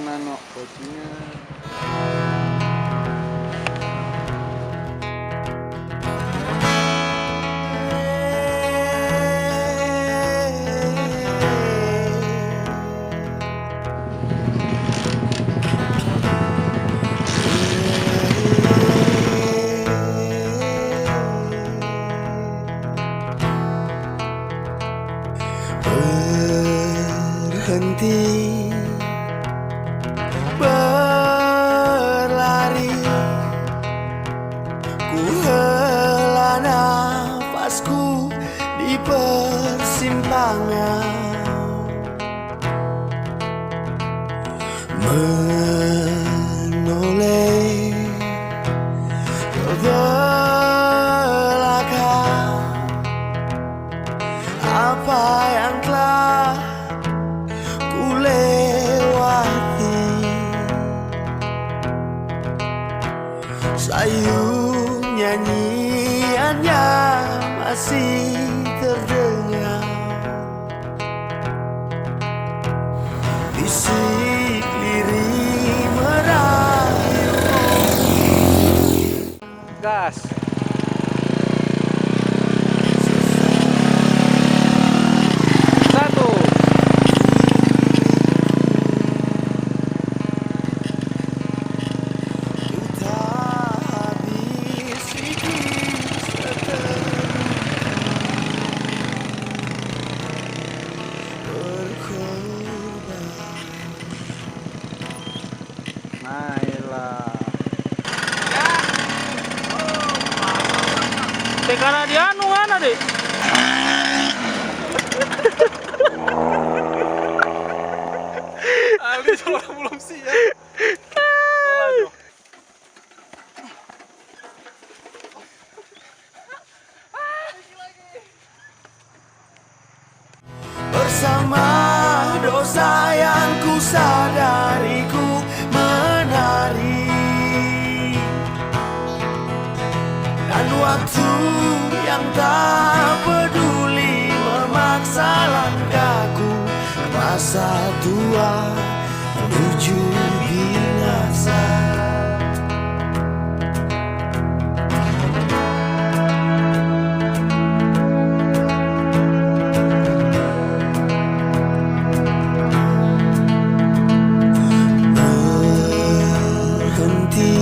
nano kucingnya. Berhenti berlari, ku hela nafasku di persimpangan, menoleh ke belakang. Apa yang telah ku lewati, sayu nyanyiannya masih terdengar, bisik lirih merayu. Gas. Satu. Tak habis fikir berkorban. Nailah. Tekana dia anu mana deh? Ali soalnya belum siap. Bersama dosa yang ku sadari, ku menari, dan waktu yang tak peduli memaksa langkahku ke masa tua menuju binasa. Berhenti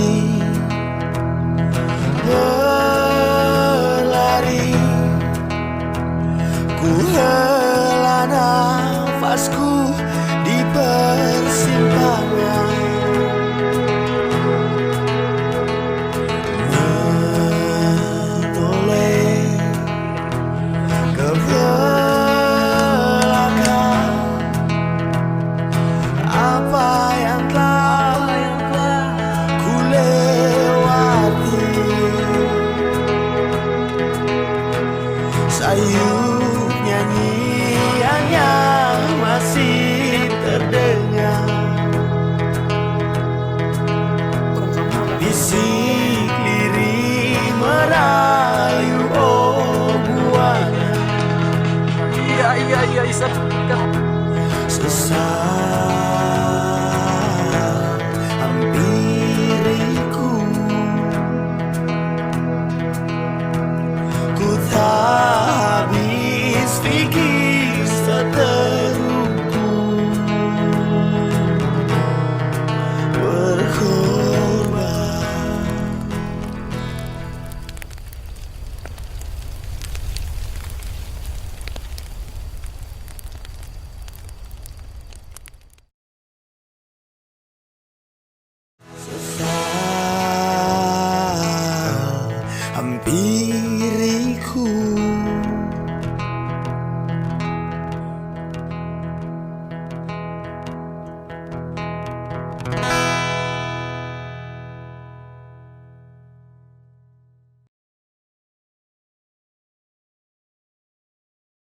berlari, ku hela nafasku di persimpangan, menoleh ke belakang. Apa yang telah ku lewati, sayu nyanyiannya masih terdengar, bisik lirih merayu. Oh buahnya Iya Isa. sesat hampiriku, ku tak habis fikir seteruku berkorban. Sesat hampiriku,